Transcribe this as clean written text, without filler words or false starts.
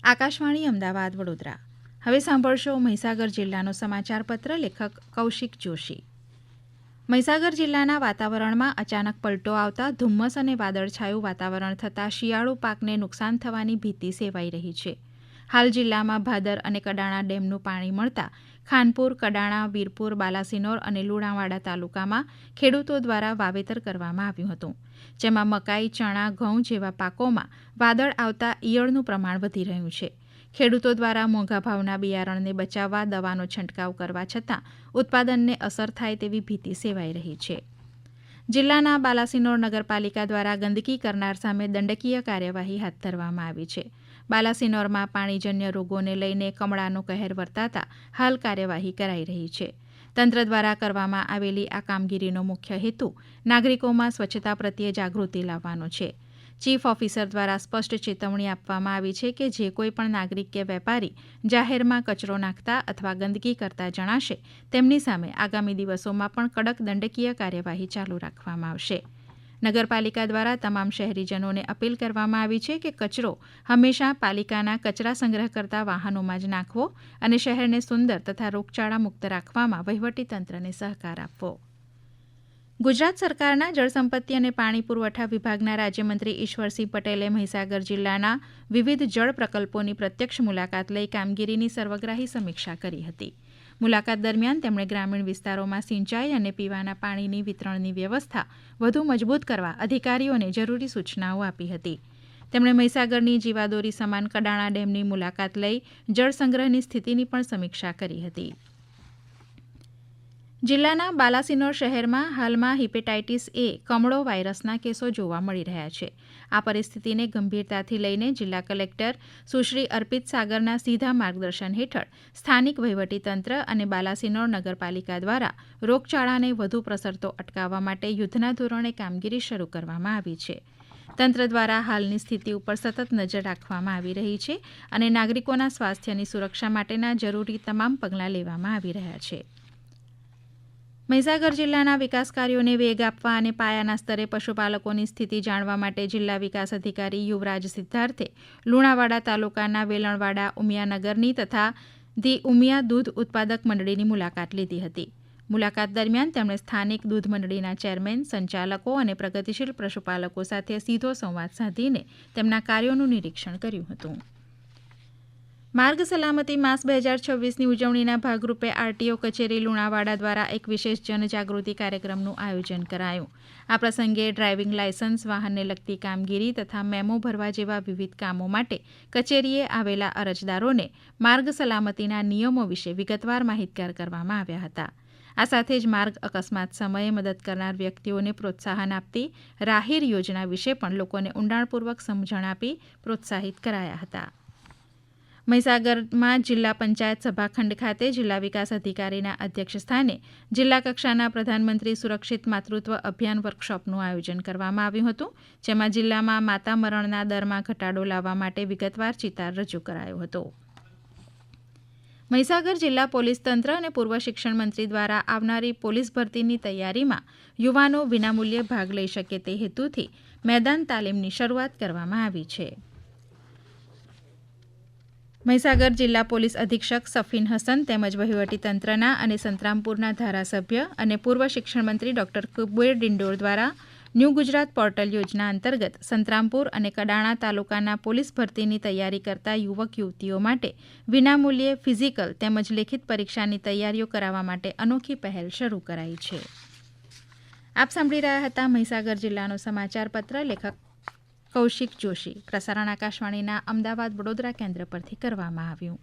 આકાશવાણી અમદાવાદ વડોદરા. હવે સાંભળશો મહીસાગર જિલ્લાનો સમાચાર પત્ર. લેખક કૌશિક જોશી. મહીસાગર જિલ્લાના વાતાવરણમાં અચાનક પલટો આવતા ધુમ્મસ અને વાદળછાયું વાતાવરણ થતાં શિયાળુ પાકને નુકસાન થવાની ભીતિ સેવાઈ રહી છે. હાલ જિલ્લામાં ભાદર અને કડાણા ડેમનું પાણી મળતા ખાનપુર, કડાણા, વીરપુર, બાલાસિનોર અને લુણાવાડા તાલુકામાં ખેડૂતો દ્વારા વાવેતર કરવામાં આવ્યું હતું, જેમાં મકાઈ, ચણા, ઘઉં જેવા પાકોમાં વાદળ આવતા ઈયળનું પ્રમાણ વધી રહ્યું છે. ખેડૂતો દ્વારા મોંઘા ભાવના બિયારણને બચાવવા દવાનો છંટકાવ કરવા છતાં ઉત્પાદનને અસર થાય તેવી ભીતિ સેવાઈ રહી છે. જિલ્લાના બાલાસિનોર નગરપાલિકા દ્વારા ગંદકી કરનાર સામે દંડકીય કાર્યવાહી હાથ ધરવામાં આવી છે. બાલાસિનોરમાં પાણીજન્ય રોગોને લઈને કમળાનો કહેર વર્તાતા હાલ કાર્યવાહી કરાઈ રહી છે. તંત્ર દ્વારા કરવામાં આવેલી આ કામગીરીનો મુખ્ય હેતુ નાગરિકોમાં સ્વચ્છતા પ્રત્યે જાગૃતિ લાવવાનો છે. ચીફ ઓફિસર દ્વારા સ્પષ્ટ ચેતવણી આપવામાં આવી છે કે જે કોઈ પણ નાગરિક કે વેપારી જાહેરમાં કચરો નાખતા અથવા ગંદકી કરતા જણાશે તેમની સામે આગામી દિવસોમાં પણ કડક દંડકીય કાર્યવાહી ચાલુ રાખવામાં આવશે. નગરપાલિકા દ્વારા તમામ શહેરીજનોને અપીલ કરવામાં આવી છે કે કચરો હંમેશા પાલિકાના કચરા સંગ્રહ કરતા વાહનોમાં જ નાખવો અને શહેરને સુંદર તથા રોગચાળા મુક્ત રાખવામાં વહીવટીતંત્રને સહકાર આપવો. ગુજરાત સરકારના જળસંપત્તિ અને પાણી પુરવઠા વિભાગના રાજ્યમંત્રી ઈશ્વરસિંહ પટેલે મહીસાગર જિલ્લાના વિવિધ જળ પ્રકલ્પોની પ્રત્યક્ષ મુલાકાત લઈ કામગીરીની સર્વગ્રાહી સમીક્ષા કરી હતી. મુલાકાત દરમિયાન તેમણે ગ્રામીણ વિસ્તારોમાં સિંચાઈ અને પીવાના પાણીની વિતરણની વ્યવસ્થા વધુ મજબૂત કરવા અધિકારીઓને જરૂરી સૂચનાઓ આપી હતી. તેમણે મહીસાગરની જીવાદોરી સમાન કડાણા ડેમની મુલાકાત લઈ જળસંગ્રહની સ્થિતિની પણ સમીક્ષા કરી હતી. જિલ્લાના બાલાસિનોર શહેરમાં હાલમાં હિપેટાઇટિસ એ કમળો વાયરસના કેસો જોવા મળી રહ્યા છે. આ પરિસ્થિતિને ગંભીરતાથી લઈને જિલ્લા કલેક્ટર સુશ્રી અર્પિત સાગરના સીધા માર્ગદર્શન હેઠળ સ્થાનિક વહીવટીતંત્ર અને બાલાસિનોર નગરપાલિકા દ્વારા રોગચાળાને વધુ પ્રસરતો અટકાવવા માટે યુદ્ધના ધોરણે કામગીરી શરૂ કરવામાં આવી છે. તંત્ર દ્વારા હાલની સ્થિતિ ઉપર સતત નજર રાખવામાં આવી રહી છે અને નાગરિકોના સ્વાસ્થ્યની સુરક્ષા માટેના જરૂરી તમામ પગલાં લેવામાં આવી રહ્યા છે. મહીસાગર જિલ્લાના વિકાસ કાર્યોને વેગ આપવા અને પાયાના સ્તરે પશુપાલકોની સ્થિતિ જાણવા માટે જિલ્લા વિકાસ અધિકારી યુવરાજ સિદ્ધાર્થે લુણાવાડા તાલુકાના વેલણવાડા ઉમિયાનગરની તથા ધી ઉમિયા દૂધ ઉત્પાદક મંડળીની મુલાકાત લીધી હતી. મુલાકાત દરમિયાન તેમણે સ્થાનિક દૂધ મંડળીના ચેરમેન, સંચાલકો અને પ્રગતિશીલ પશુપાલકો સાથે સીધો સંવાદ સાધીને તેમના કાર્યોનું નિરીક્ષણ કર્યું હતું. માર્ગ સલામતી માસ 2026ની ઉજવણીના ભાગરૂપે આરટીઓ કચેરી લુણાવાડા દ્વારા એક વિશેષ જનજાગૃતિ કાર્યક્રમનું આયોજન કરાયું. આ પ્રસંગે ડ્રાઇવિંગ લાયસન્સ, વાહનને લગતી કામગીરી તથા મેમો ભરવા જેવા વિવિધ કામો માટે કચેરીએ આવેલા અરજદારોને માર્ગ સલામતીના નિયમો વિશે વિગતવાર માહિતગાર કરવામાં આવ્યા હતા. આ સાથે જ માર્ગ અકસ્માત સમયે મદદ કરનાર વ્યક્તિઓને પ્રોત્સાહન આપતી રાહીર યોજના વિશે પણ લોકોને ઊંડાણપૂર્વક સમજણ આપી પ્રોત્સાહિત કરાયા હતા. મહીસાગરમાં જિલ્લા પંચાયત સભાખંડ ખાતે જિલ્લા વિકાસ અધિકારીના અધ્યક્ષ સ્થાને જિલ્લા કક્ષાના પ્રધાનમંત્રી સુરક્ષિત માતૃત્વ અભિયાન વર્કશોપનું આયોજન કરવામાં આવ્યું હતું, જેમાં જિલ્લામાં માતા મરણના દરમાં ઘટાડો લાવવા માટે વિગતવાર ચિતાર રજૂ કરાયો હતો. મહીસાગર જિલ્લા પોલીસ તંત્ર અને પૂર્વ શિક્ષણ મંત્રી દ્વારા આવનારી પોલીસ ભરતીની તૈયારીમાં યુવાનો વિનામૂલ્યે ભાગ લઈ શકે તે હેતુથી મેદાન તાલીમની શરૂઆત કરવામાં આવી છે. મહીસાગર જિલ્લા પોલીસ અધિક્ષક સફીન હસન તેમજ વહીવટીતંત્રના અને સંતરામપુરના ધારાસભ્ય અને પૂર્વ શિક્ષણ મંત્રી ડોક્ટર કુબેર ડિંડોર દ્વારા ન્યૂ ગુજરાત પોર્ટલ યોજના અંતર્ગત સંતરામપુર અને કડાણા તાલુકાના પોલીસ ભરતીની તૈયારી કરતા યુવક યુવતીઓ માટે વિનામૂલ્યે ફિઝિકલ તેમજ લેખિત પરીક્ષાની તૈયારીઓ કરાવવા માટે અનોખી પહેલ શરૂ કરાઈ છે. આપ સાંભળી રહ્યા હતા મહીસાગર જિલ્લાનો સમાચાર પત્ર. લેખક કૌશિક જોશી. પ્રસારણ આકાશવાણીના અમદાવાદ વડોદરા કેન્દ્ર પરથી કરવામાં આવ્યું.